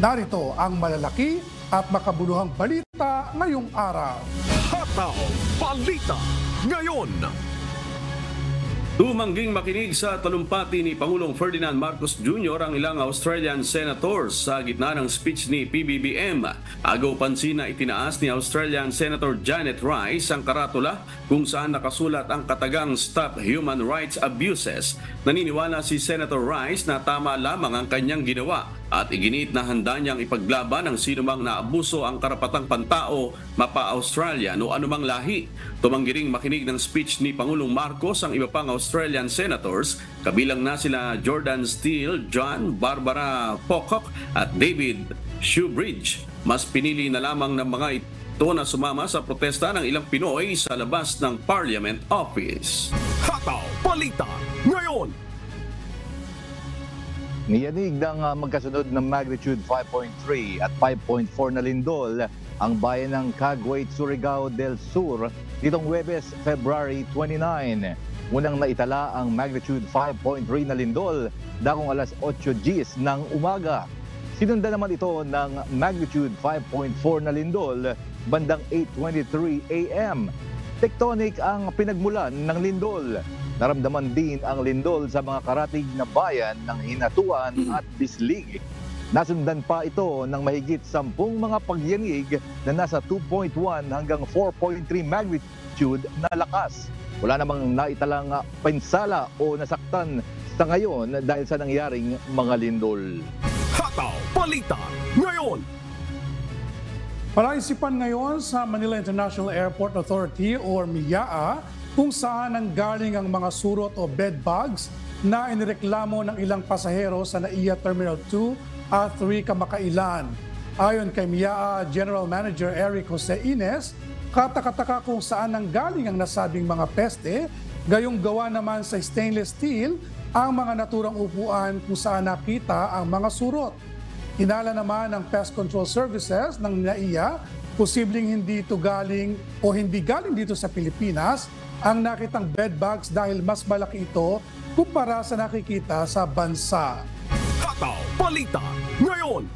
Narito ang malalaki at makabuluhang balita ngayong araw. Hataw Balita ngayon. Tumangging makinig sa talumpati ni Pangulong Ferdinand Marcos Jr. ang ilang Australian senators sa gitna ng speech ni PBBM. Agaw pansin na itinaas ni Australian Senator Janet Rice ang karatula kung saan nakasulat ang katagang Stop Human Rights Abuses. Naniniwala si Senator Rice na tama lamang ang kanyang ginawa at iginit na handa niyang ipaglaban ang sinumang naabuso ang karapatang pantao, mapa-Australian o anumang lahi. Tumanggiring makinig ng speech ni Pangulong Marcos ang iba pang Australian senators, kabilang na sila Jordan Steele, John Barbara Pocock at David Shoebridge. Mas pinili na lamang ng mga ito na sumama sa protesta ng ilang Pinoy sa labas ng Parliament Office. Hataw Balita ngayon. Niyanig ng magkasunod na magnitude 5.3 at 5.4 na lindol ang bayan ng Caguay, Surigao del Sur nitong Huwebes, February 29. Unang naitala ang magnitude 5.3 na lindol dakong alas 8 Gs ng umaga. Sinundan naman ito ng magnitude 5.4 na lindol bandang 8:23 AM. Tectonic ang pinagmulan ng lindol. Naramdaman din ang lindol sa mga karatig na bayan ng Hinatuan at Bislig. Nasundan pa ito ng mahigit 10 mga pagyanig na nasa 2.1 hanggang 4.3 magnitude na lakas. Wala namang naitalang pinsala o nasaktan sa ngayon dahil sa nangyaring mga lindol. Hataw Balita ngayon. Palaisipan ngayon sa Manila International Airport Authority o MIAA kung saan nanggaling ang mga surot o bed bugs na inireklamo ng ilang pasahero sa NAIA Terminal 2 at 3 kamakailan. Ayon kay MIAA General Manager Eric Jose Ines, katakataka kung saan nanggaling ang nasabing mga peste, gayong gawa naman sa stainless steel ang mga naturang upuan kung saan nakita ang mga surot. Hinala naman ng Pest Control Services ng NAIA, posibleng hindi ito galing o hindi galing dito sa Pilipinas ang nakitang bed bugs dahil mas malaki ito kumpara sa nakikita sa bansa. Hataw Balita ngayon.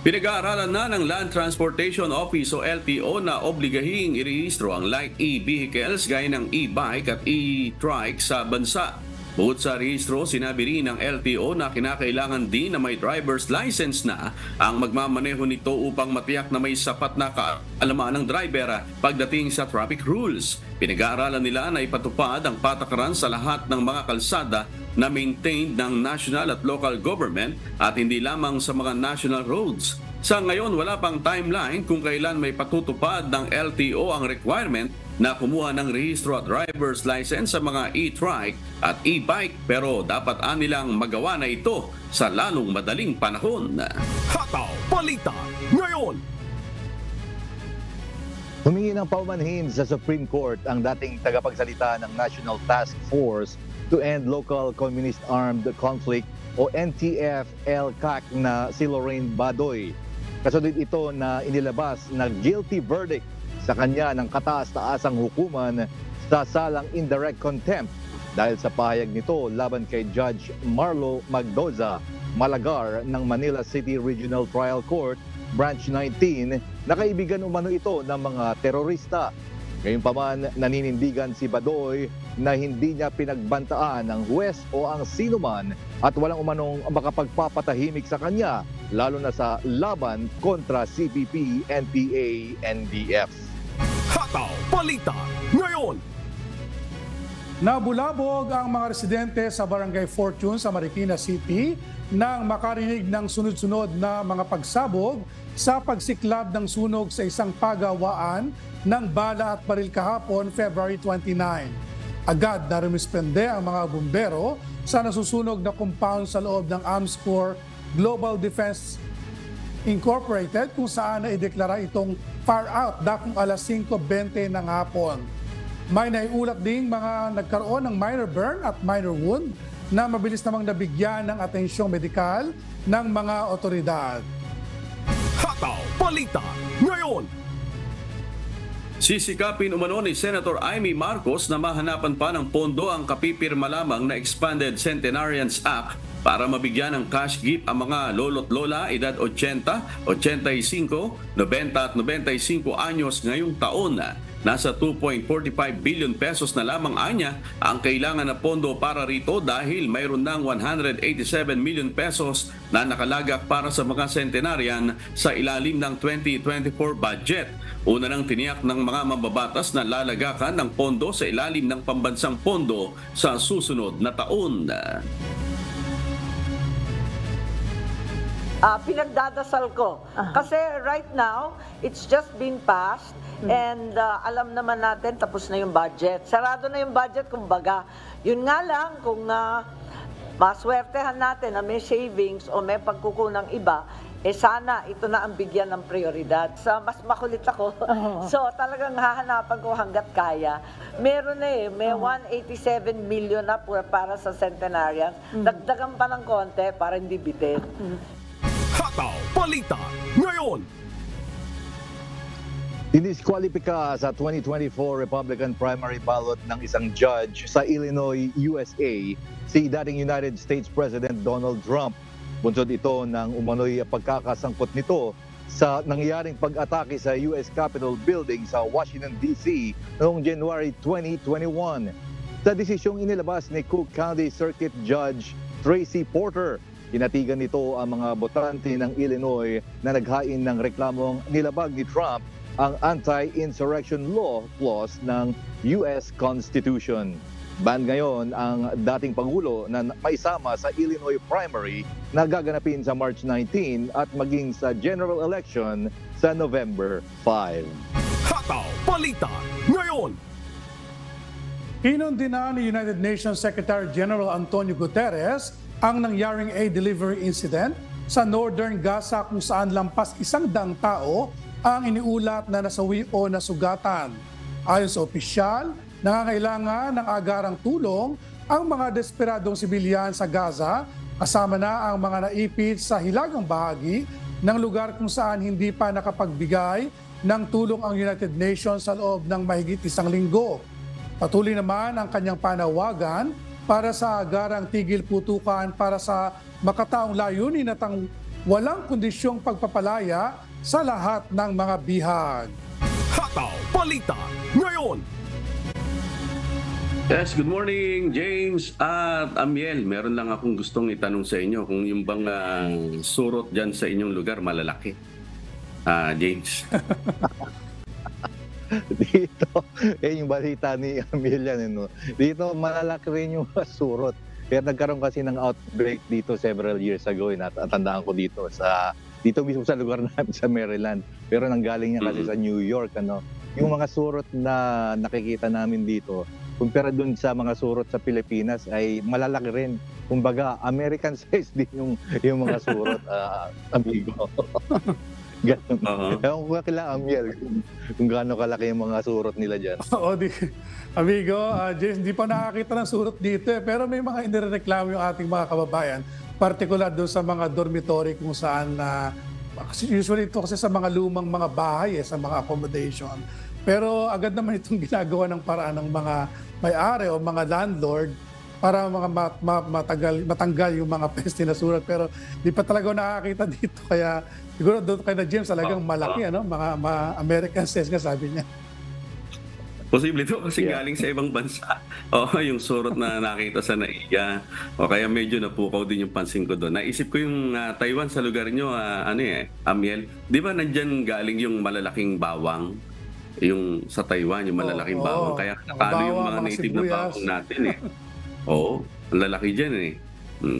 Pinag-aaralan na ng Land Transportation Office o LTO na obligahing irehistro ang light e-vehicles gaya ng e-bike at e-trike sa bansa. Bukod sa rehistro, sinabi rin ng LTO na kinakailangan din na may driver's license na ang magmamaneho nito upang matiyak na may sapat na kaalaman ng driver pagdating sa traffic rules. Pinag-aaralan nila na ipatupad ang patakaran sa lahat ng mga kalsada na maintained ng national at local government at hindi lamang sa mga national roads. Sa ngayon, wala pang timeline kung kailan may patutupad ng LTO ang requirement na kumuha ng rehistro at driver's license sa mga e-trike at e-bike pero dapat nilang magawa na ito sa lalong madaling panahon. Hataw Balita ngayon. Humingi ng paumanhin sa Supreme Court ang dating tagapagsalita ng National Task Force to End Local Communist Armed Conflict o NTF-LCAC na si Lorraine Badoy. Kasunod ito na inilabas na guilty verdict sa kanya ng kataas-taasang hukuman sa salang indirect contempt dahil sa pahayag nito laban kay Judge Marlo Magdoza Malagar ng Manila City Regional Trial Court Branch 19 na kaibigan umano ito ng mga terorista. Gayunpaman, naninindigan si Badoy na hindi niya pinagbantaan ng huwes o ang sinuman at walang umanong makapagpapatahimik sa kanya, lalo na sa laban kontra CPP, NPA, NDF. Hataw Balita ngayon. Nabulabog ang mga residente sa Barangay Fortune sa Marikina City nang makarinig ng sunod-sunod na mga pagsabog sa pagsiklab ng sunog sa isang pagawaan ng bala at baril kahapon, February 29. Agad na rumispende ang mga bumbero sa nasusunog na compound sa loob ng Arms Corps Global Defense Incorporated kung saan na ideklara itong far out dakong alas 5:20 ng hapon. May naiulat ding mga nagkaroon ng minor burn at minor wound na mabilis namang nabigyan ng atensyong medikal ng mga otoridad. Hataw Balita ngayon. Sisikapin umano ni Senator Amy Marcos na mahanapan pa ng pondo ang kapipirma lamang na Expanded Centenarians Act para mabigyan ng cash gift ang mga lolo't lola edad 80, 85, 90 at 95 anyos ngayong taon. Nasa 2.45 billion pesos na lamang anya ang kailangan na pondo para rito dahil mayroon ng 187 million pesos na nakalagak para sa mga centenarian sa ilalim ng 2024 budget. Una nang tiniyak ng mga mambabatas na lalagakan ng pondo sa ilalim ng pambansang pondo sa susunod na taon. Pinagdadasal ko. Kasi right now, it's just been passed and alam naman natin tapos na yung budget. Sarado na yung budget, kumbaga. Yun nga lang, kung maswertehan natin na may savings o may pagkukunang iba, sana ito na ang bigyan ng prioridad. Mas makulit ako. So talagang hahanapan ko hanggat kaya. Meron may 187 million na para sa centenarians. Dagdagan pa ng konti para hindi bitin. Hataw Balita ngayon. Diniskwalipika sa 2024 Republican primary ballot ng isang judge sa Illinois, USA, si dating United States President Donald Trump. Bunsod ito ng umano'y pagkakasangkot nito sa nangyaring pag-atake sa US Capitol Building sa Washington, D.C. noong January 2021. Sa desisyong inilabas ni Cook County Circuit Judge Tracy Porter, tinatigan nito ang mga botante ng Illinois na naghain ng reklamong nilabag ni Trump ang anti-insurrection law clause ng US Constitution. Ban ngayon ang dating Pangulo na maisama sa Illinois primary na gaganapin sa March 19 at maging sa general election sa November 5. Hataw Balita ngayon. Kinundina ni United Nations Secretary General Antonio Guterres ang nangyaring aid delivery incident sa Northern Gaza kung saan lampas 100 tao ang iniulat na nasawi o nasugatan. Ayon sa opisyal, nangangailangan ng agarang tulong ang mga desperadong sibilyan sa Gaza, kasama na ang mga naipit sa hilagang bahagi ng lugar kung saan hindi pa nakapagbigay ng tulong ang United Nations sa loob ng mahigit 1 linggo. Patuloy naman ang kanyang panawagan para sa agarang tigil putukan para sa makataong layunin at ang walang kondisyong pagpapalaya sa lahat ng mga bihag. Hataw Balita ngayon. Yes, good morning James at Amiel. Meron lang akong gustong itanong sa inyo kung yung bang surot dyan sa inyong lugar malalaki. James. Dito, yung balita ni Amelia, no? Dito malalaki rin yung surot. Kaya nagkaroon kasi ng outbreak dito several years ago. Natandaan ko dito mismo sa lugar namin sa Maryland. Pero nanggaling niya kasi sa New York. Yung mga surot na nakikita namin dito, kumpara dun sa mga surot sa Pilipinas ay malalaki rin. Kumbaga, American size din yung mga surot, amigo. Ganun. Ewan ko kila Amiel kung gaano kalaki yung mga surot nila dyan. Oo, amigo, James, hindi pa nakakita ng surot dito pero may mga inireklamo yung ating mga kababayan, partikular doon sa mga dormitory kung saan, usually ito kasi sa mga lumang mga bahay, sa mga accommodation. Pero agad naman itong ginagawa ng paraan ng mga may-ari o mga landlord para matanggal yung mga peste na surat. Pero di pa talaga nakakita dito. Kaya siguro doon kay na James talagang malaki, mga American size nga sabi niya. Posible ito kasi galing sa ibang bansa. Yung surot na nakita sa NAIA. O kaya medyo napukaw din yung pansin ko doon. Naisip ko yung Taiwan sa lugar nyo, Amiel. Di ba nandyan galing yung malalaking bawang? Yung sa Taiwan, yung malalaking bawang. Kaya nakalo yung mga native na bawang natin Oo, ang lalaki dyan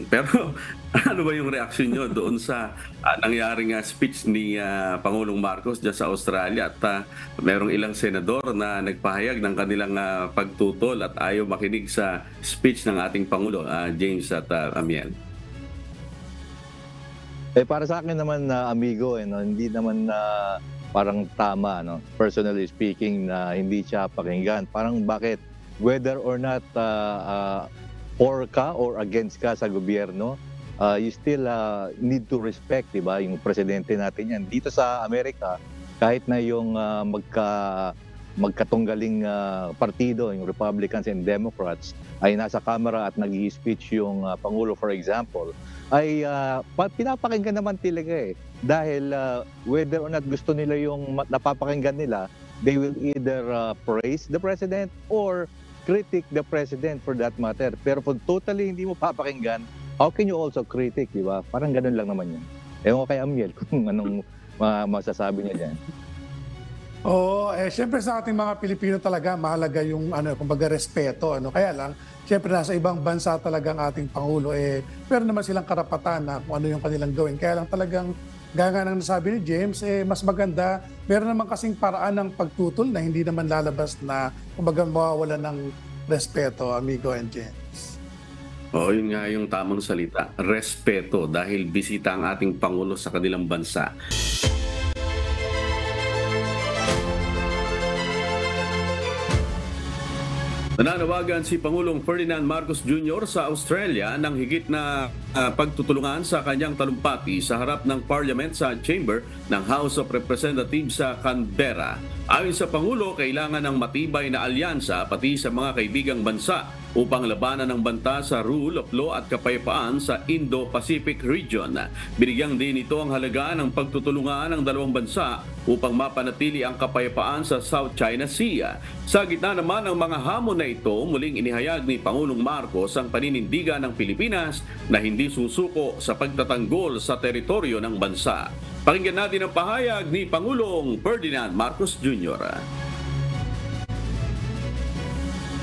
Pero ano ba yung reaksyon nyo doon sa nangyaring speech ni Pangulong Marcos dyan sa Australia at merong ilang senador na nagpahayag ng kanilang pagtutol at ayaw makinig sa speech ng ating Pangulo, James at Amiel? Para sa akin naman, amigo, hindi naman parang tama, personally speaking, na hindi siya pakinggan. Parang bakit? Whether or not for ka or against ka sa gobyerno, you still need to respect, di ba, yung presidente natin yan. Dito sa Amerika, kahit na yung magkatunggaling partido, yung Republicans and Democrats, ay nasa Kamara at nag-i-speech yung Pangulo, for example, ay pinapakinggan naman talaga eh. Dahil whether or not gusto nila yung napapakinggan nila, they will either praise the President or critic the President for that matter. Pero kung totally hindi mo papakinggan, how can you also critic, di ba? Parang ganun lang naman yan. Ewan ko kay Amiel kung anong masasabi niya dyan. Oo, syempre sa ating mga Pilipino talaga mahalaga yung kumbaga respeto, Kaya lang, syempre nasa ibang bansa talagang ating pangulo pero naman silang karapatan na kung ano yung kanilang gawin. Kaya lang talagang gaya nang nasabi ni James, mas maganda. Meron naman kasing paraan ng pagtutol na hindi naman lalabas na kumbaga mawawala ng respeto, amigo and James. Oo, yun nga yung tamang salita. Respeto dahil bisita ang ating Pangulo sa kanilang bansa. Nananawagan si Pangulong Ferdinand Marcos Jr. sa Australia ng higit na pagtutulungan sa kanyang talumpati sa harap ng Parliament sa Chamber ng House of Representatives sa Canberra. Ayon sa Pangulo, kailangan ng matibay na alyansa pati sa mga kaibigang bansa upang labanan ng banta sa rule of law at kapayapaan sa Indo-Pacific region. Binigyang din ito ang halaga ng pagtutulungan ng dalawang bansa upang mapanatili ang kapayapaan sa South China Sea. Sa gitna naman ng mga hamon na ito, muling inihayag ni Pangulong Marcos ang paninindigan ng Pilipinas na hindi susuko sa pagtatanggol sa teritoryo ng bansa. Pakinggan natin ang pahayag ni Pangulong Ferdinand Marcos Jr.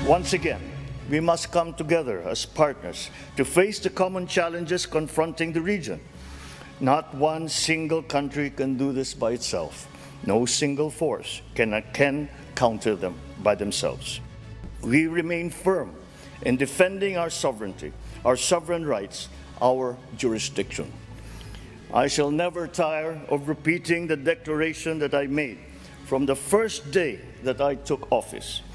Once again, we must come together as partners to face the common challenges confronting the region. Not one single country can do this by itself. No single force can counter them by themselves. We remain firm in defending our sovereignty, our sovereign rights, our jurisdiction. I shall never tire of repeating the declaration that I made from the first day that I took office.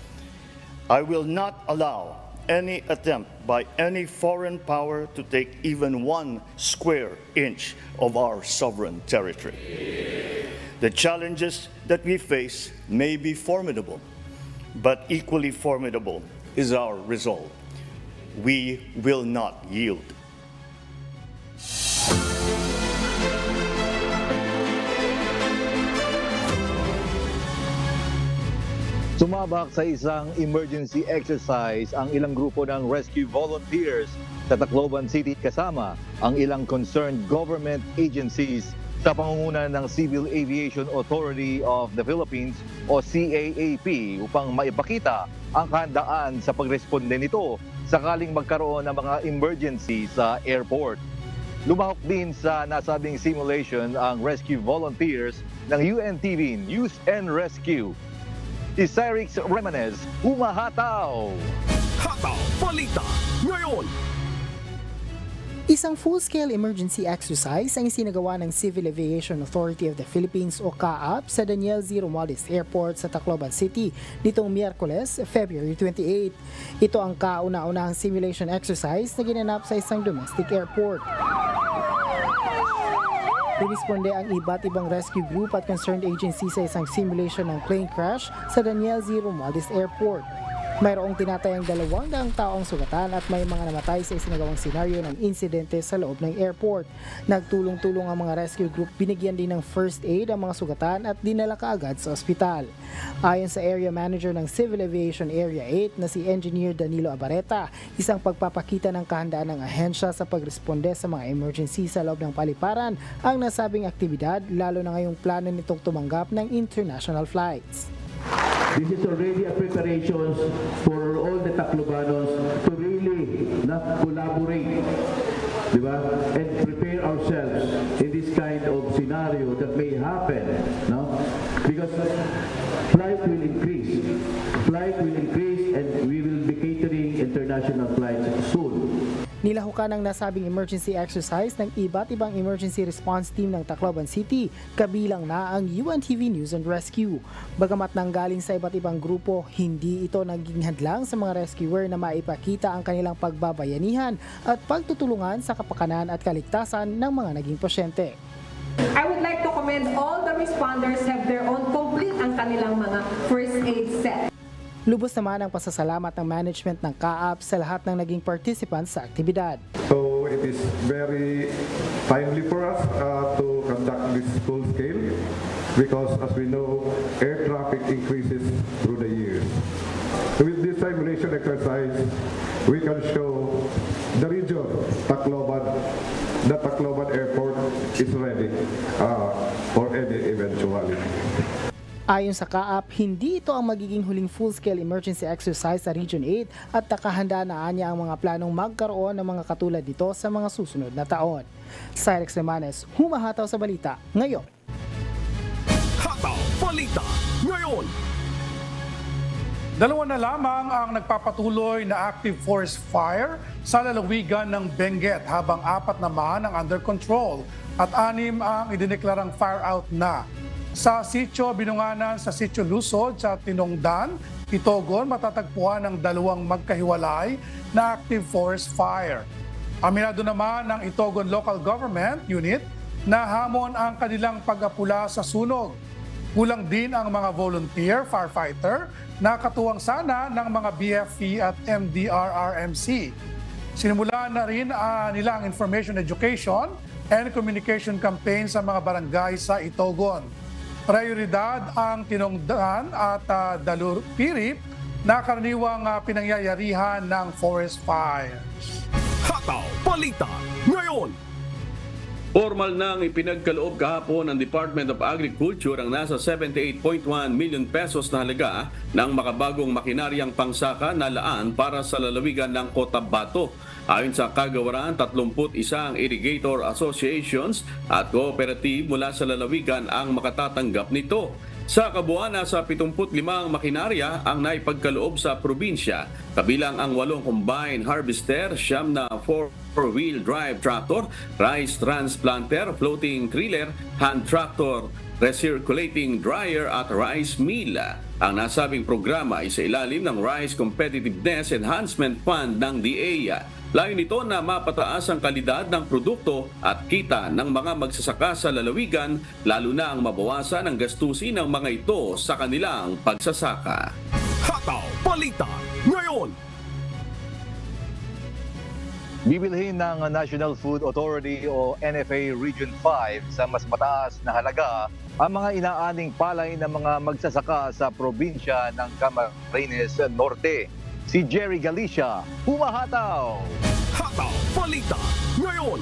I will not allow any attempt by any foreign power to take even 1 square inch of our sovereign territory. The challenges that we face may be formidable, but equally formidable is our resolve. We will not yield. Sumabak sa isang emergency exercise ang ilang grupo ng rescue volunteers sa Tacloban City kasama ang ilang concerned government agencies sa pangunguna ng Civil Aviation Authority of the Philippines o CAAP upang maipakita ang kahandaan sa pagresponde nito sakaling magkaroon ng mga emergency sa airport. Lumahok din sa nasabing simulation ang rescue volunteers ng UNTV News and Rescue. Si Cyrix Remanez, humahataw! Hataw Balita ngayon! Isang full-scale emergency exercise ang isinagawa ng Civil Aviation Authority of the Philippines o CAAP sa Daniel Z. Romualdez Airport sa Tacloban City nitong Miyerkules, February 28. Ito ang kauna-unahang simulation exercise na ginanap sa isang domestic airport. Rumisponde ang iba't ibang rescue group at concerned agency sa isang simulation ng plane crash sa Daniel Z. Romualdez Airport. Mayroong tinatayang 200 taong sugatan at may mga namatay sa isinagawang senaryo ng insidente sa loob ng airport. Nagtulong-tulong ang mga rescue group, binigyan din ng first aid ang mga sugatan at dinala kaagad sa ospital. Ayon sa area manager ng Civil Aviation Area 8 na si Engineer Danilo Abareta, isang pagpapakita ng kahandaan ng ahensya sa pagresponde sa mga emergency sa loob ng paliparan ang nasabing aktibidad, lalo na ngayong plano nitong tumanggap ng international flights. This is already a preparations for all the Taclobanos to really collaborate, diba? And prepare ourselves in this kind of scenario that may happen, no? Because flight will increase, and we will be catering international flights soon. Nilahukan ang nasabing emergency exercise ng iba't ibang emergency response team ng Tacloban City, kabilang na ang UNTV News and Rescue. Bagamat nanggaling sa iba't ibang grupo, hindi ito naging hadlang sa mga rescuer na maipakita ang kanilang pagbabayanihan at pagtutulungan sa kapakanan at kaligtasan ng mga naging pasyente. I would like to commend all the responders have their own complete ang kanilang mga first aid set. Lubos naman ang pasasalamat ng management ng CAAP sa lahat ng naging participants sa aktibidad. So it is very timely for us to conduct this full scale because as we know, air traffic increases through the years. With this simulation exercise, we can show the region, the Tacloban Airport is ready for any eventuality. Ayon sa CAAP, hindi ito ang magiging huling full-scale emergency exercise sa Region 8 at nakahanda na niya ang mga planong magkaroon ng mga katulad nito sa mga susunod na taon. Cyrex Lemanes, humahataw sa balita ngayon. Hataw Balita ngayon. Dalawa na lamang ang nagpapatuloy na active forest fire sa lalawigan ng Benguet habang 4 naman ang under control at 6 ang idineklarang fire out na. Sa Sitio Binunganan sa Sitio Lusod sa Tinongdan, Itogon, matatagpuan ang 2 magkahiwalay na active forest fire. Aminado naman ng Itogon Local Government Unit na hamon ang kanilang pag-apula sa sunog. Kulang din ang mga volunteer firefighter na katuwang sana ng mga BFP at MDRRMC. Sinimulan na rin nila ang information education and communication campaign sa mga barangay sa Itogon. Prioridad ang Tinongdan at Dalupirip na karaniwang pinangyayarihan ng forest fires. Hataw Balita ngayon. Formal nang ipinagkaloob kahapon ng Department of Agriculture ang nasa 78.1 million pesos na halaga ng makabagong makinaryang pangsaka na laan para sa lalawigan ng Cotabato. Ayon sa kagawaran, 31 irrigator associations at cooperative mula sa lalawigan ang makatatanggap nito. Sa kabuuan, nasa 75 makinarya ang naipagkaloob sa probinsya, kabilang ang 8 combine harvester, 9 na 4-wheel drive tractor, rice transplanter, floating trailer, hand tractor, recirculating dryer at rice mill. Ang nasabing programa ay sa ilalim ng Rice Competitiveness Enhancement Fund ng DA. Layo nito na mapataas ang kalidad ng produkto at kita ng mga magsasaka sa lalawigan, lalo na ang mabawasan ang gastusin ng mga ito sa kanilang pagsasaka. Hataw Balita ngayon. Bibilhin ng National Food Authority o NFA Region 5 sa mas mataas na halaga ang mga inaaning palay ng mga magsasaka sa probinsya ng Camarines Norte. Si Jerry Galicia, humahataw! Hataw Balita ngayon.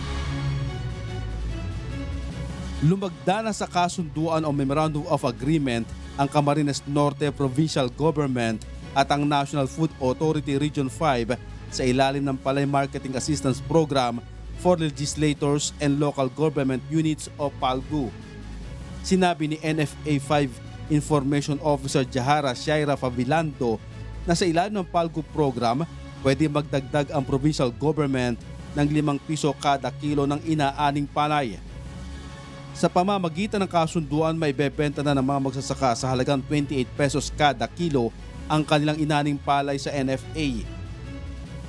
Lumagda na sa kasunduan o Memorandum of Agreement ang Camarines Norte Provincial Government at ang National Food Authority Region 5 sa ilalim ng Palay Marketing Assistance Program for Legislators and Local Government Units o PALGU. Sinabi ni NFA 5 Information Officer Jahara Shaira Favilando na sa ilalim ng PALGU program, pwede magdagdag ang provincial government ng 5 piso kada kilo ng inaaning palay. Sa pamamagitan ng kasunduan, may bebenta na ng mga magsasaka sa halagang 28 pesos kada kilo ang kanilang inaaning palay sa NFA.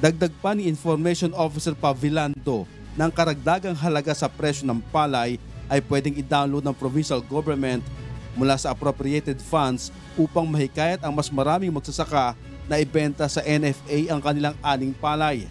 Dagdag pa ni Information Officer Pavilando ng karagdagang halaga sa presyo ng palay ay pwedeng i-download ng provincial government mula sa appropriated funds upang mahikayat ang mas maraming magsasaka na ibenta sa NFA ang kanilang aning palay.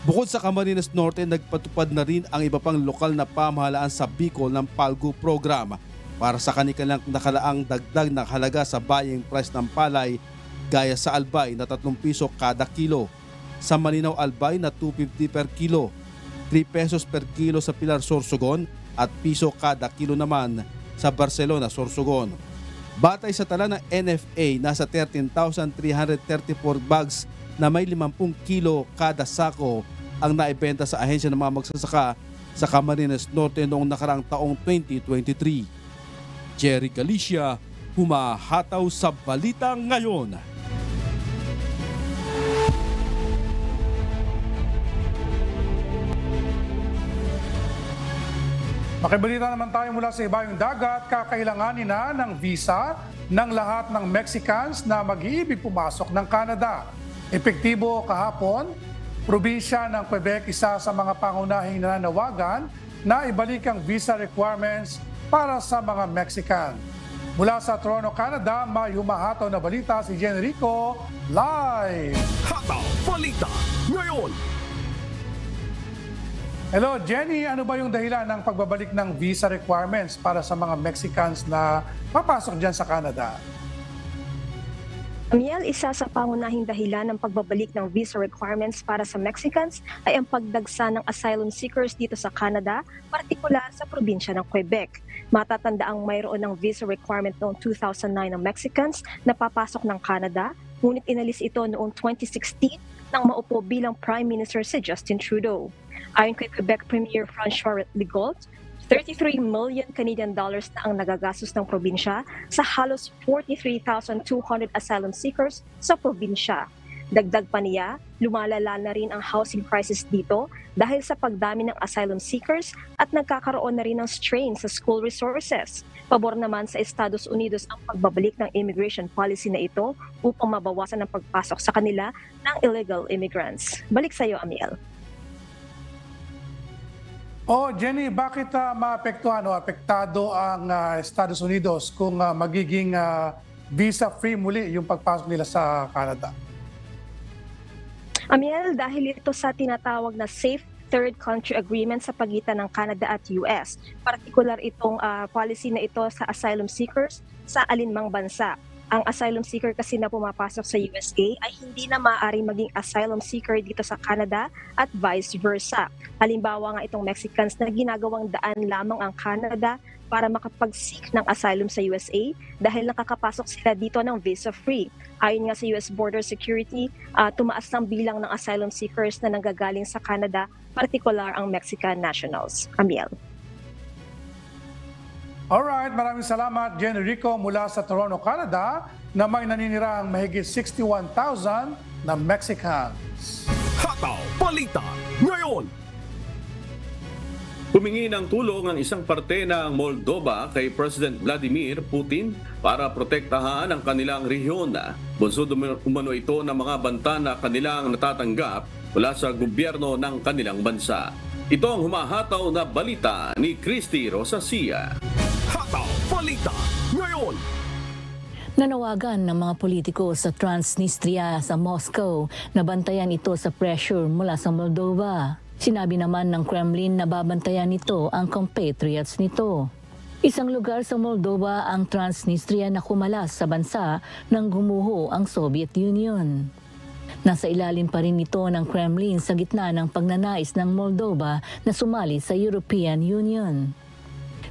Bukod sa Camarines Norte, nagpatupad na rin ang iba pang lokal na pamahalaan sa Bicol ng PALGU program para sa kanilang nakalaang dagdag na halaga sa buying price ng palay gaya sa Albay na 3 piso kada kilo, sa Malinaw Albay na 2.50 per kilo, 3 pesos per kilo sa Pilar Sorsogon at piso kada kilo naman sa Barcelona Sorsogon. Batay sa tala ng NFA, nasa 13,334 bags na may 50 kilo kada sako ang naibenta sa ahensya ng mga magsasaka sa Camarines Norte noong nakaraang taong 2023. Jerry Galicia, humahataw sa balita ngayon. Makibalita naman tayo mula sa ibayong dagat, kakailanganin na ng visa ng lahat ng Mexicans na mag-iibig pumasok ng Canada. Epektibo kahapon, probinsya ng Quebec isa sa mga pangunahing nananawagan na ibalik ang visa requirements para sa mga Mexican. Mula sa Toronto, Canada, may humahataw na balita si Jen Rico live. Hataw Balita ngayon. Hello Jenny, ano ba yung dahilan ng pagbabalik ng visa requirements para sa mga Mexicans na papasok dyan sa Canada? Amiel, isa sa pangunahing dahilan ng pagbabalik ng visa requirements para sa Mexicans ay ang pagdagsa ng asylum seekers dito sa Canada, partikular sa probinsya ng Quebec. Matatanda ang mayroon ng visa requirement noong 2009 ng Mexicans na papasok ng Canada, ngunit inalis ito noong 2016 nang maupo bilang Prime Minister si Justin Trudeau. Ayon kay Quebec Premier François Legault, 33 million Canadian dollars na ang nagagastos ng probinsya sa halos 43,200 asylum seekers sa probinsya. Dagdag pa niya, lumalala na rin ang housing crisis dito dahil sa pagdami ng asylum seekers at nagkakaroon na rin ng strain sa school resources. Pabor naman sa Estados Unidos ang pagbabalik ng immigration policy na ito upang mabawasan ang pagpasok sa kanila ng illegal immigrants. Balik sa iyo, Amiel. Jenny, bakit apektado ang Estados Unidos kung magiging visa-free muli yung pagpasok nila sa Canada? Amiel, dahil ito sa tinatawag na Safe Third Country Agreement sa pagitan ng Canada at US. Partikular itong policy na ito sa asylum seekers sa alinmang bansa. Ang asylum seeker kasi na pumapasok sa USA ay hindi na maaaring maging asylum seeker dito sa Canada at vice versa. Halimbawa nga itong Mexicans na ginagawang daan lamang ang Canada para makapag-seek ng asylum sa USA dahil nakakapasok sila dito ng visa-free. Ayon nga sa US Border Security, tumaas ang bilang ng asylum seekers na nanggagaling sa Canada, partikular ang Mexican nationals. Amiel. Alright, maraming salamat Jen Rico mula sa Toronto, Canada na may naninirang mahigit 61,000 na Mexicans. Hataw Balita ngayon. Humingi ng tulong ang isang parte ng Moldova kay President Vladimir Putin para protektahan ang kanilang rehiyon. Bunsod umano ito ng mga banta na kanilang natatanggap mula sa gobyerno ng kanilang bansa. Ito ang humahataw na balita ni Christy Rosacia. Hataw Balita ngayon. Nanawagan ng mga politiko sa Transnistria sa Moscow na bantayan ito sa pressure mula sa Moldova. Sinabi naman ng Kremlin na babantayan nito ang compatriots nito. Isang lugar sa Moldova ang Transnistria na kumalas sa bansa nang gumuho ang Soviet Union. Nasa ilalim pa rin ito ng Kremlin sa gitna ng pagnanais ng Moldova na sumali sa European Union.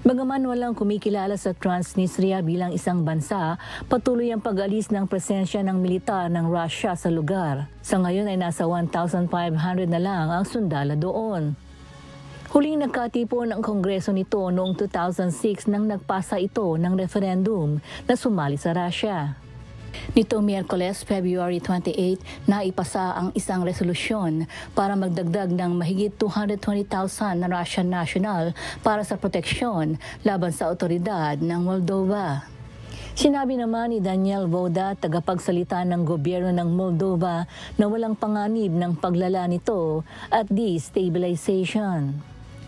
Bagaman walang kumikilala sa Transnistria bilang isang bansa, patuloy ang pag-alis ng presensya ng militar ng Russia sa lugar. Sa ngayon ay nasa 1,500 na lang ang sundalo doon. Huling nagkatipon ang Kongreso nito noong 2006 nang nagpasa ito ng referendum na sumali sa Russia. Nitong Miyerkules, February 28, naipasa ang isang resolusyon para magdagdag ng mahigit 220,000 na Russian national para sa proteksyon laban sa otoridad ng Moldova. Sinabi naman ni Daniel Voda, tagapagsalita ng gobyerno ng Moldova, na walang panganib ng paglala nito at destabilization.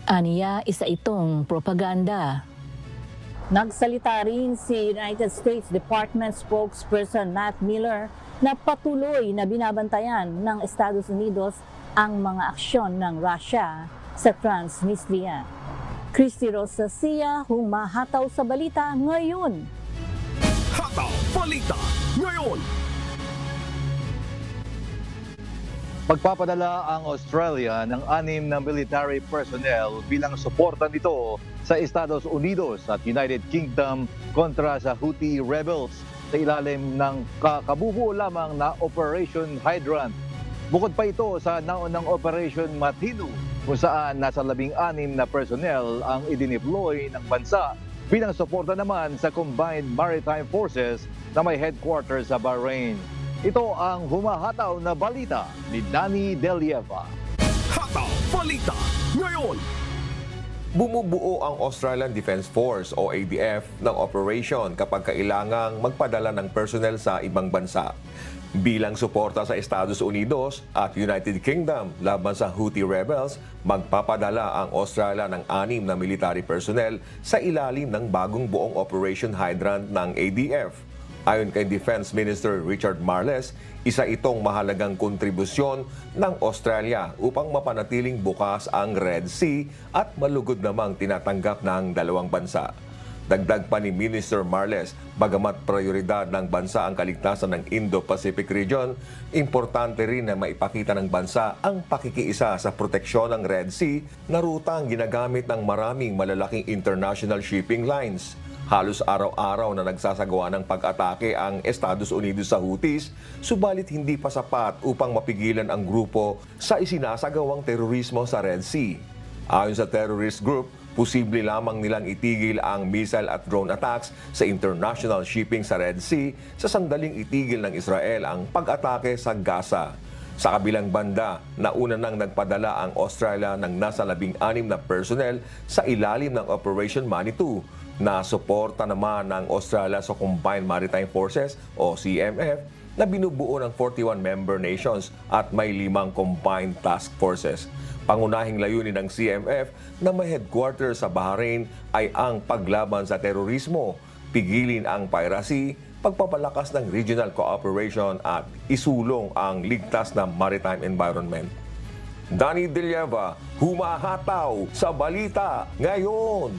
Aniya, isa itong propaganda. Nagsalita rin si United States Department spokesperson Matt Miller na patuloy na binabantayan ng Estados Unidos ang mga aksyon ng Russia sa Transnistria. Christy Rosacia, humahataw sa balita ngayon. Hataw Balita ngayon. Magpapadala ang Australia ng 6 na military personnel bilang suporta nito sa Estados Unidos at United Kingdom kontra sa Houthi rebels sa ilalim ng kabubuo lamang na Operation Hydrant. Bukod pa ito sa naunang Operation Matinu kung saan nasa 16 na personnel ang idineploy ng bansa bilang suporta naman sa Combined Maritime Forces na may headquarters sa Bahrain. Ito ang humahataw na balita ni Danny Delieva. Hataw Balita ngayon. Bumubuo ang Australian Defence Force o ADF ng operation kapag kailangang magpadala ng personnel sa ibang bansa. Bilang suporta sa Estados Unidos at United Kingdom laban sa Houthi rebels, magpapadala ang Australia ng 6 na military personnel sa ilalim ng bagong buong Operation Hydrant ng ADF. Ayon kay Defense Minister Richard Marles, isa itong mahalagang kontribusyon ng Australia upang mapanatiling bukas ang Red Sea at malugod namang tinatanggap ng dalawang bansa. Dagdag pa ni Minister Marles, bagamat prioridad ng bansa ang kaligtasan ng Indo-Pacific region, importante rin na maipakita ng bansa ang pakikiisa sa proteksyon ng Red Sea na ruta ang ginagamit ng maraming malalaking international shipping lines. Halos araw-araw na nagsasagawa ng pag-atake ang Estados Unidos sa Houthis, subalit hindi pa sapat upang mapigilan ang grupo sa isinasagawang terorismo sa Red Sea. Ayon sa terrorist group, posible lamang nilang itigil ang missile at drone attacks sa international shipping sa Red Sea sa sandaling itigil ng Israel ang pag-atake sa Gaza. Sa kabilang banda, nauna nang nagpadala ang Australia ng nasa 16 na personnel sa ilalim ng Operation Manitou, na suporta naman ng Australia sa Combined Maritime Forces o CMF na binubuo ng 41 member nations at may 5 combined task forces. Pangunahing layunin ng CMF na may headquarters sa Bahrain ay ang paglaban sa terorismo, pigilin ang piracy, pagpapalakas ng regional cooperation at isulong ang ligtas na maritime environment. Danny De Lieva, humahataw sa balita ngayon.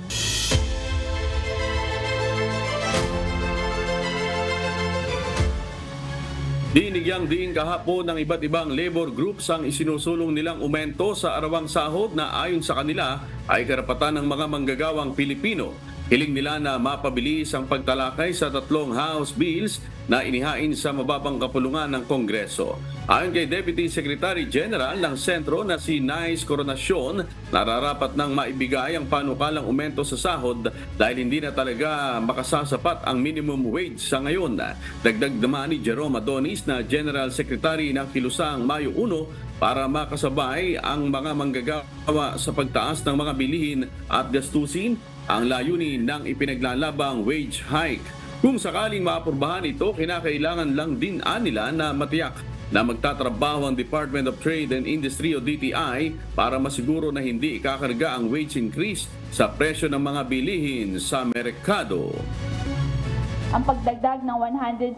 Dinigyang diin kahapon ng iba't ibang labor groups ang isinusulong nilang aumento sa arawang sahod na ayon sa kanila ay karapatan ng mga manggagawang Pilipino. Hiling nila na mapabilis ang pagtalakay sa 3 House bills na inihain sa mababang kapulungan ng Kongreso. Ayon kay Deputy Secretary General ng Sentro na si Nais Coronacion, nararapat nang maibigay ang panukalang aumento sa sahod dahil hindi na talaga makasasapat ang minimum wage sa ngayon. Dagdag naman ni Jerome Adonis na General Secretary ng Kilusang Mayo 1 para makasabay ang mga manggagawa sa pagtaas ng mga bilihin at gastusin ang layunin ng ipinaglalabang wage hike. Kung sakaling maapurbahan ito, kinakailangan lang din nila na matiyak na magtatrabaho ang Department of Trade and Industry o DTI para masiguro na hindi ikakarga ang wage increase sa presyo ng mga bilihin sa merkado. Ang pagdagdag ng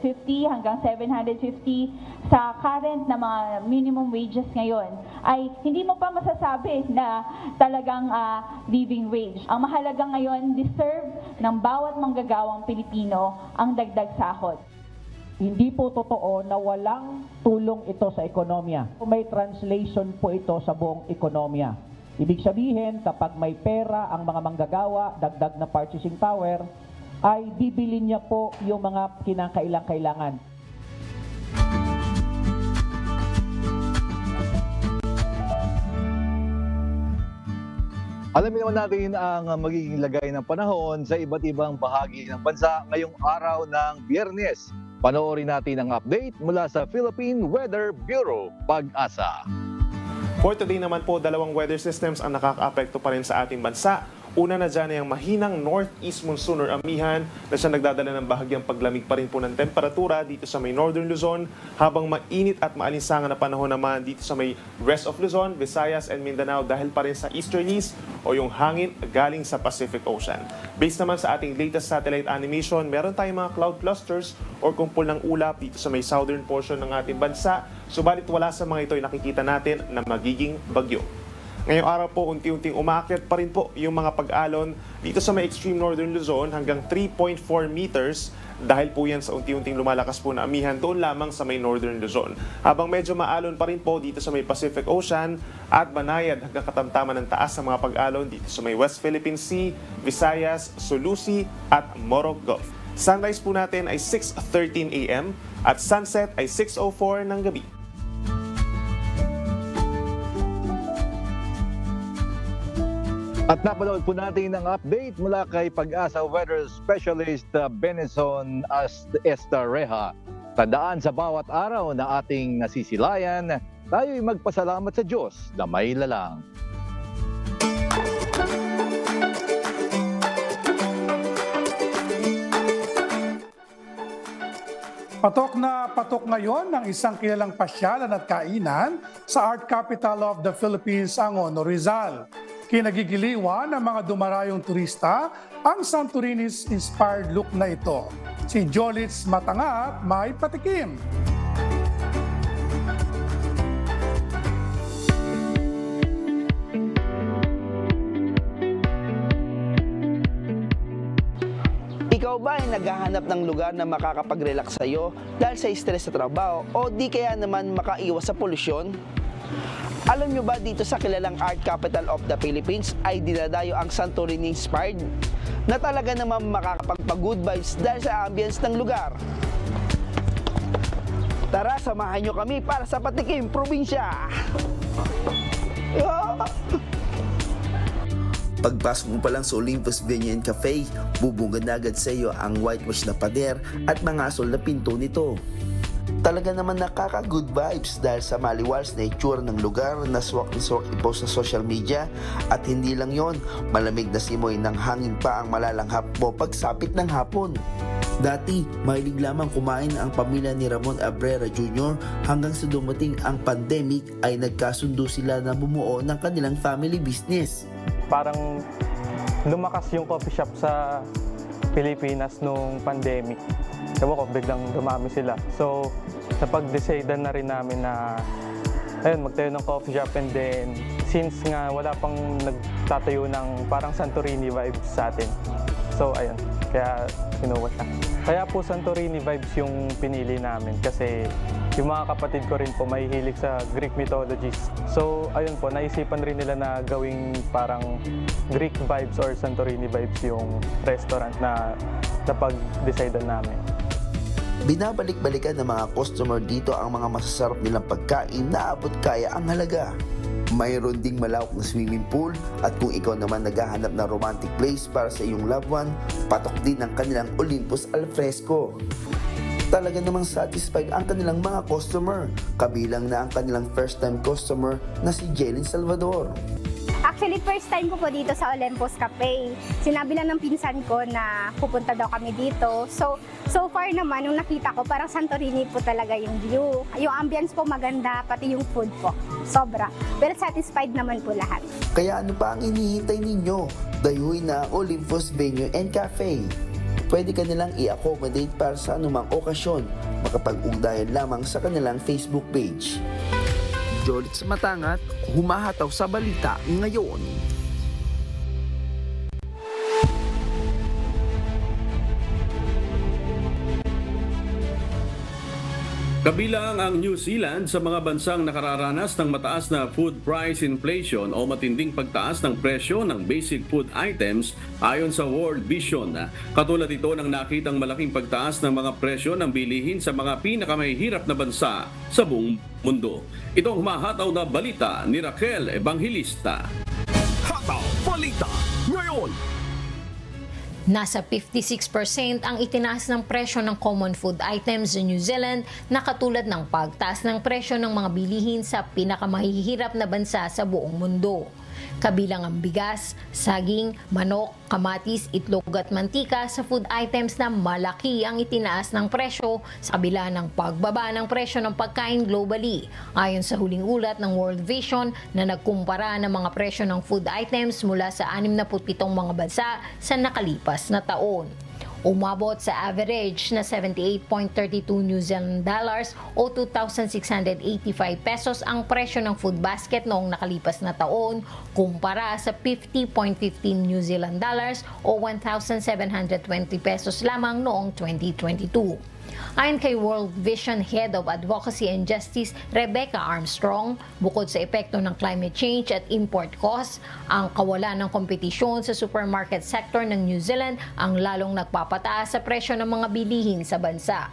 150 hanggang 750 sa current na mga minimum wages ngayon ay hindi mo pa masasabi na talagang living wage. Ang mahalaga ngayon, deserve ng bawat manggagawang Pilipino ang dagdag sahod. Hindi po totoo na walang tulong ito sa ekonomiya. May translation po ito sa buong ekonomiya. Ibig sabihin, kapag may pera ang mga manggagawa, dagdag na purchasing power, ay bibili niya po yung mga kinakailangan. Alamin naman natin ang magiging lagay ng panahon sa iba't ibang bahagi ng bansa ngayong araw ng Biyernes. Panoorin natin ang update mula sa Philippine Weather Bureau, Pag-asa. For today naman po, 2 weather systems ang nakaka-apekto pa rin sa ating bansa. Una na dyan ay ang mahinang northeast monsoon or amihan na siya nagdadala ng bahagyang paglamig pa rin po ng temperatura dito sa may Northern Luzon, habang mainit at maalinsangan na panahon naman dito sa may rest of Luzon, Visayas and Mindanao dahil pa rin sa easterlies o yung hangin galing sa Pacific Ocean. Based naman sa ating latest satellite animation, meron tayong mga cloud clusters or kumpul ng ulap dito sa may southern portion ng ating bansa, subalit wala sa mga ito ay nakikita natin na magiging bagyo. Ngayong araw po, unti-unting umaakyat pa rin po yung mga pag-alon dito sa may extreme northern Luzon hanggang 3.4 meters dahil po yan sa unti-unting lumalakas po na amihan doon lamang sa may northern Luzon. Habang medyo maalon pa rin po dito sa may Pacific Ocean at banayad hanggang katamtaman ng taas sa mga pag-alon dito sa may West Philippine Sea, Visayas, Sulusi at Morog Gulf. Sunrise po natin ay 6:13 a.m. at sunset ay 6:04 ng gabi. At napanood po natin ang update mula kay Pag-asa Weather Specialist Benison Estareja. Tandaan, sa bawat araw na ating nasisilayan, tayo'y magpasalamat sa Diyos na may lalang. Patok na patok ngayon ng isang kilalang pasyalan at kainan sa art capital of the Philippines, ang Honor Rizal. Kinagigiliwan ng mga dumarayong turista ang Santorini's-inspired look na ito. Si Jolitz Matangat may patikim. Ikaw ba ay naghahanap ng lugar na makakapag-relax sa'yo dahil sa stress sa trabaho o di kaya naman makaiwas sa polusyon? Alam nyo ba dito sa kilalang art capital of the Philippines ay dinadayo ang Santorini-inspired na talaga naman makakapagpa-good vibes dahil sa ambience ng lugar? Tara, samahan nyo kami para sa Patikim Probinsya! Pagpasok mo pa lang sa Olympus Venue and Cafe, bubungad na agad sa iyo ang whitewash na pader at mga asol na pinto nito. Talaga naman nakaka-good vibes dahil sa maliwalas na itsura ng lugar na swak na swak i-post sa social media, at hindi lang yon, malamig na simoy ng hangin pa ang malalanghap mo pagsapit ng hapon. Dati, mahilig lamang kumain ang pamilya ni Ramon Abrera Jr. hanggang sa dumating ang pandemic ay nagkasundo sila na bumuo ng kanilang family business. Parang lumakas yung coffee shop sa Pilipinas nung pandemic. Ewan ko, biglang dumami sila. So, napag-decidean na rin namin na magtayo ng coffee shop, and then since nga wala pang nagtatayo ng parang Santorini vibes sa atin. So, ayun, kaya kinuha siya. Kaya po Santorini vibes yung pinili namin kasi yung mga kapatid ko rin po may hilig sa Greek mythologies. So, ayun po, naisipan rin nila na gawing parang Greek vibes or Santorini vibes yung restaurant na napag-decidean namin. Binabalik-balikan ng mga customer dito ang mga masasarap nilang pagkain na abot kaya ang halaga. Mayroon ding malawak na swimming pool, at kung ikaw naman naghahanap ng romantic place para sa iyong loved one, patok din ang kanilang Olympus Alfresco. Talaga namang satisfied ang kanilang mga customer, kabilang na ang kanilang first-time customer na si Jelyn Salvador. Actually, first time ko po dito sa Olympus Cafe. Sinabi lang ng pinsan ko na pupunta daw kami dito. So far naman, nung nakita ko, parang Santorini po talaga yung view. Yung ambience po maganda, pati yung food po. Sobra. Pero satisfied naman po lahat. Kaya ano pa ang hinihintay ninyo? Dayuhin na ang Olympus Venue and Cafe. Pwede ka nilang i-accommodate para sa anumang okasyon. Makapag-ugnayan lamang sa kanilang Facebook page. Jolitz Matangat, humahataw sa balita ngayon. Kabilang ang New Zealand sa mga bansang nakararanas ng mataas na food price inflation o matinding pagtaas ng presyo ng basic food items ayon sa World Vision. Katulad ito ng nakitang malaking pagtaas ng mga presyo ng bilihin sa mga pinakamahihirap na bansa sa buong mundo. Ito ang humahataw na balita ni Raquel Evangelista. Hataw Balita ngayon! Nasa 56% ang itinaas ng presyo ng common food items sa New Zealand na katulad ng pagtaas ng presyo ng mga bilihin sa pinakamahihirap na bansa sa buong mundo. Kabilang ang bigas, saging, manok, kamatis, itlog at mantika sa food items na malaki ang itinaas ng presyo sa kabila ng pagbaba ng presyo ng pagkain globally. Ayon sa huling ulat ng World Vision na nagkumpara ng mga presyo ng food items mula sa 67 mga bansa sa nakalipas na taon. Umabot sa average na 78.32 New Zealand dollars o 2,685 pesos ang presyo ng food basket noong nakalipas na taon kumpara sa 50.15 New Zealand dollars o 1,720 pesos lamang noong 2022. Ayon kay World Vision Head of Advocacy and Justice Rebecca Armstrong, bukod sa epekto ng climate change at import costs, ang kawalan ng kompetisyon sa supermarket sector ng New Zealand ang lalong nagpapataas sa presyo ng mga bilihin sa bansa.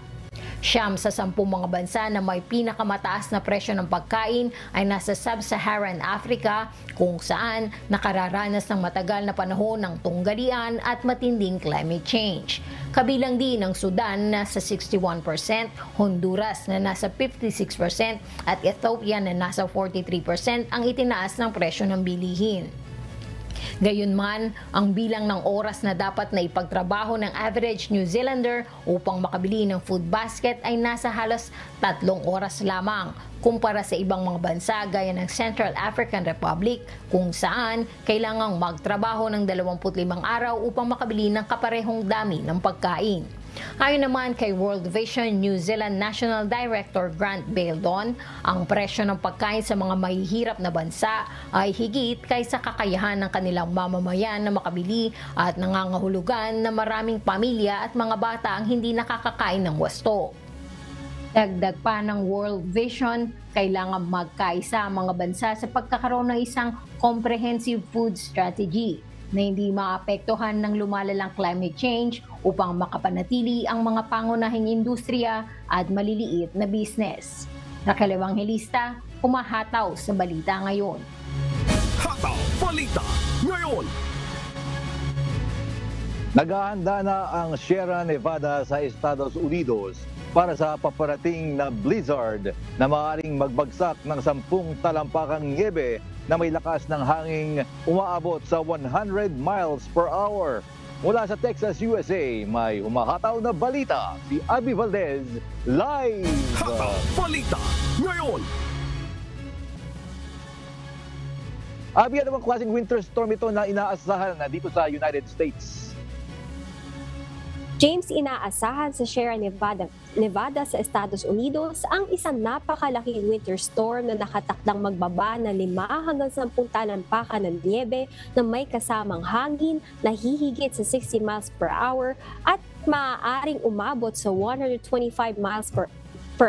9 sa 10 mga bansa na may pinakamataas na presyo ng pagkain ay nasa Sub-Saharan Africa, kung saan nakararanas ng matagal na panahon ng tunggalian at matinding climate change. Kabilang din ang Sudan na nasa 61%, Honduras na nasa 56% at Ethiopia na nasa 43% ang itinaas ng presyo ng bilihin. Gayunman, ang bilang ng oras na dapat na ipagtrabaho ng average New Zealander upang makabili ng food basket ay nasa halos 3 oras lamang kumpara sa ibang mga bansa gaya ng Central African Republic kung saan kailangang magtrabaho ng 25 araw upang makabili ng kaparehong dami ng pagkain. Ayon naman kay World Vision New Zealand National Director Grant Baildon, ang presyo ng pagkain sa mga mahihirap na bansa ay higit kaysa kakayahan ng kanilang mamamayan na makabili at nangangahulugan na maraming pamilya at mga bata ang hindi nakakakain ng wasto. Dagdag pa ng World Vision, kailangan magkaisa ang mga bansa sa pagkakaroon ng isang comprehensive food strategy na hindi maapektuhan ng lumalalang climate change upang makapanatili ang mga pangunahing industriya at maliliit na business. Raquel Evangelista, humahataw sa Balita Ngayon. Hataw Balita Ngayon. Naghahanda na ang Sierra Nevada sa Estados Unidos para sa paparating na blizzard na maaaring magbagsak ng 10 talampakang niebe na may lakas ng hanging umaabot sa 100 miles per hour. Mula sa Texas, USA, may humahataw na balita si Abby Valdez live! Hataw Balita Ngayon! Abby, ano bang klaseng winter storm ito na inaasahan na dito sa United States? James, inaasahan sa Sierra Nevada sa Estados Unidos ang isang napakalaking winter storm na nakatakdang magbaba na 5 hanggang 10 talampakan ng niebe na may kasamang hangin na hihigit sa 60 miles per hour at maaaring umabot sa 125 miles per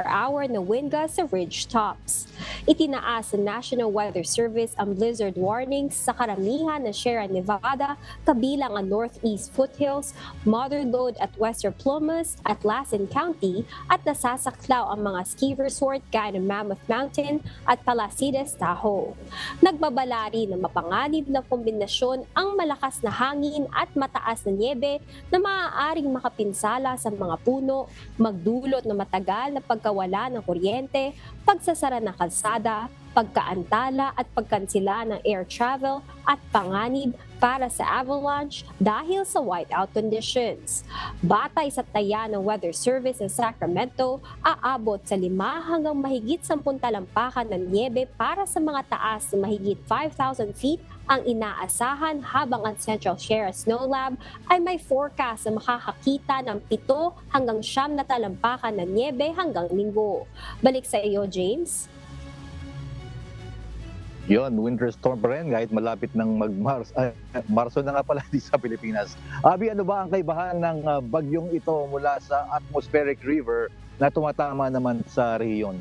hour na wind gusts sa ridge tops. Itinaas sa National Weather Service ang blizzard warnings sa karamihan ng Sierra Nevada, kabilang ang Northeast Foothills, Mother Lode at Western Plumas at Lassen County, at nasasaklaw ang mga ski resort gaya ng Mammoth Mountain at Palacides, Tahoe. Nagbabala rin ng mapanganib na kombinasyon ang malakas na hangin at mataas na niebe na maaaring makapinsala sa mga puno, magdulot na matagal na pagkawala ng kuryente, pagsasara ng kalsada, pagkaantala at pagkansila ng air travel at panganib para sa avalanche dahil sa whiteout conditions. Batay sa taya ng Weather Service ng Sacramento, aabot sa 5 hanggang mahigit 10 talampakan ng niebe para sa mga taas na mahigit 5,000 feet ang inaasahan, habang ang Central Sierra Snow Lab ay may forecast na makakakita ng 7 hanggang 9 na talampakan ng niebe hanggang Linggo. Balik sa iyo, James. Yon, winter storm pa rin kahit malapit ng Marso na nga pala di sa Pilipinas. Abby, ano ba ang kaibahan ng bagyong ito mula sa atmospheric river na tumatama naman sa rehiyon?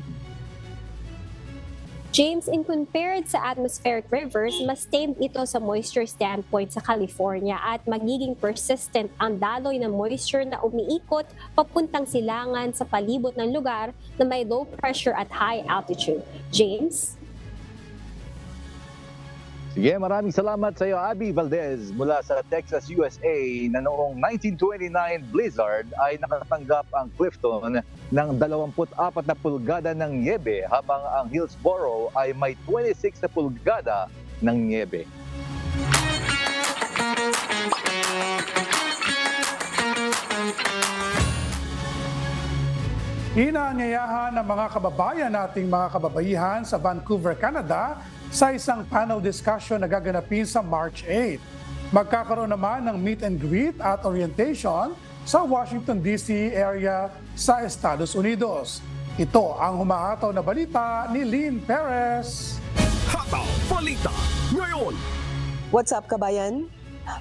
James, in compared sa atmospheric rivers, mas tamed ito sa moisture standpoint sa California at magiging persistent ang daloy ng moisture na umiikot papuntang silangan sa palibot ng lugar na may low pressure at high altitude. James? Sige, maraming salamat sa iyo, Abby Valdez, mula sa Texas, USA, na noong 1929 blizzard ay nakatanggap ang Clifton ng 24 na pulgada ng niebe, habang ang Hillsborough ay may 26 na pulgada ng niebe. Inaanyayahan ng mga kababayan nating mga kababaihan sa Vancouver, Canada sa isang panel discussion na gaganapin sa March 8. Magkakaroon naman ng meet and greet at orientation sa Washington DC area sa Estados Unidos. Ito ang humahataw na balita ni Lynn Perez. Hataw Balita Ngayon. What's up, kabayan?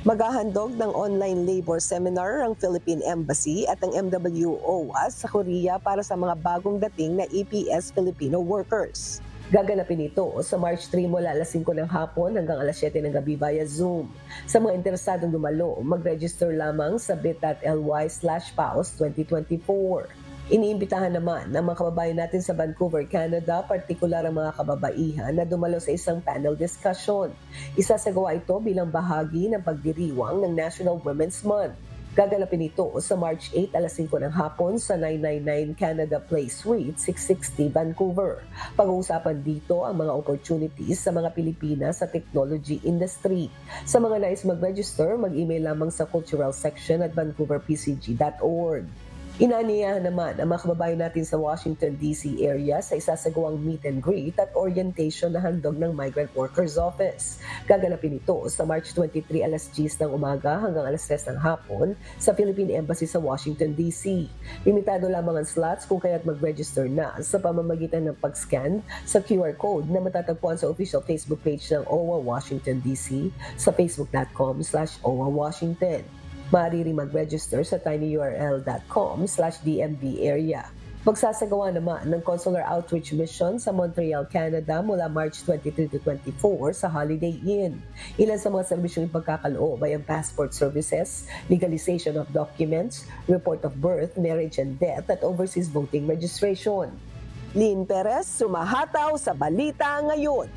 Maghahandog ng online labor seminar ang Philippine Embassy at ang MWOAS sa Korea para sa mga bagong dating na EPS Filipino workers. Gaganapin ito sa March 3 mula alas 5 ng hapon hanggang alas 7 ng gabi via Zoom. Sa mga interesadong dumalo, mag-register lamang sa bit.ly/PAOS2024. Iniimbitahan naman ng mga kababayan natin sa Vancouver, Canada, partikular ang mga kababaihan na dumalo sa isang panel discussion. Isasagawa ito bilang bahagi ng pagdiriwang ng National Women's Month. Gaganapin ito sa March 8 alas 5 ng hapon sa 999 Canada Place Suite, 660 Vancouver. Pag-uusapan dito ang mga opportunities sa mga Pilipina sa technology industry. Sa mga nais mag-register, mag-email lamang sa cultural section at vancouverpcg.org. Inaaniyahan naman ang mga kababayan natin sa Washington, D.C. area sa isasagawang meet and greet at orientation na handog ng Migrant Workers Office. Gaganapin ito sa March 23 alas 10 ng umaga hanggang alas 3 ng hapon sa Philippine Embassy sa Washington, D.C. Limitado lamang ang slots kung kaya't mag-register na sa pamamagitan ng pag-scan sa QR code na matatagpuan sa official Facebook page ng OWA Washington, D.C. sa facebook.com/OWA Washington. Maaari rin mag-register sa tinyurl.com/DMV area. Magsasagawa naman ng Consular Outreach Mission sa Montreal, Canada mula March 23 to 24 sa Holiday Inn. Ilan sa mga serbisyong ipagkakaloob ay ang passport services, legalization of documents, report of birth, marriage and death at overseas voting registration. Lynn Perez, sumahataw sa Balita Ngayon.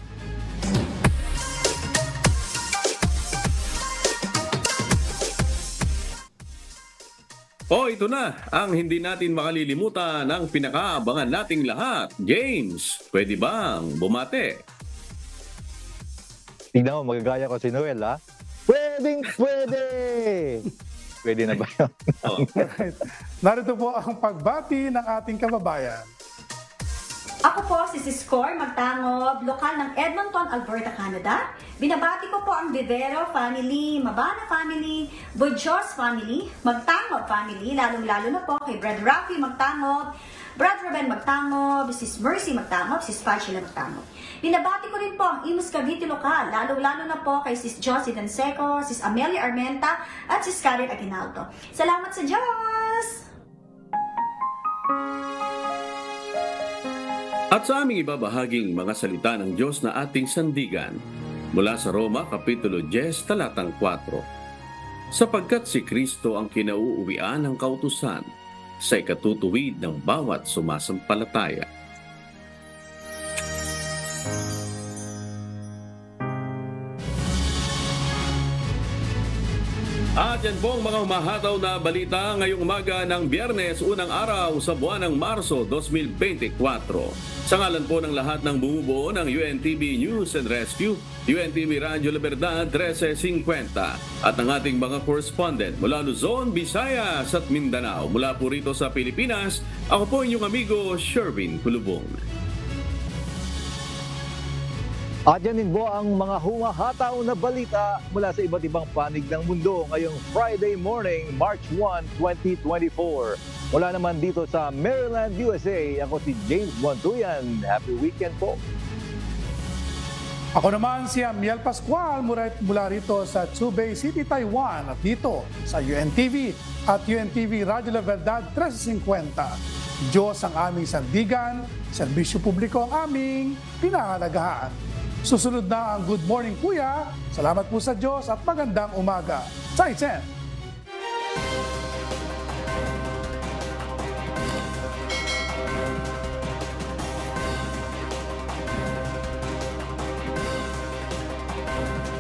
Ito na ang hindi natin makalilimutan ang pinakaabangan nating lahat. James, pwede bang bumate? Tignan mo, magagaya ko si Noel, ha? Pwede! Pwede na ba yun? Narito po ang pagbati ng ating kababayan. Ako po si Score Magtangob, lokal ng Edmonton, Alberta, Canada. Binabati ko po ang Vivero family, Mabana family, Budjos family, Magtangob family, lalong-lalo na po kay Brad Rafi Magtangob, Brad Ruben Magtangob, Sis Mercy Magtangob, Sis Fachila Magtangob. Binabati ko rin po ang Imus Cavite lokal, lalong-lalo na po kay Sis Josie Danseco, Sis Amelia Armenta, at Sis Karen Aguinaldo. Salamat sa Diyos! At sa aming ibabahaging mga salita ng Diyos na ating sandigan, mula sa Roma, Kapitulo 10, talatang 4. Sapagkat si Kristo ang kinauuwian ng kautusan sa ikatutuwid ng bawat sumasampalataya. At yan po ang mga humahataw na balita ngayong umaga ng Biyernes, unang araw sa buwan ng Marso 2024. Sa ngalan po ng lahat ng bumubuo ng UNTV News and Rescue, UNTV Radyo Libertad 1350 at ng ating mga correspondent mula Luzon, Visayas at Mindanao. Mula po rito sa Pilipinas, ako po inyong amigo Shervin Kulubong. At yan din po ang mga humahataw na balita mula sa iba't ibang panig ng mundo ngayong Friday morning, March 1, 2024. Mula naman dito sa Maryland, USA, ako si James Buantuyan. Happy weekend po. Ako naman si Amiel Pascual mula rito sa Zhubei City, Taiwan at dito sa UNTV at UNTV Radyo La Verdad 1350. Diyos ang aming sandigan, serbisyo publiko ang aming pinahalagahan. Susunod na ang Good Morning Kuya. Salamat po sa Diyos at magandang umaga. Zaijian!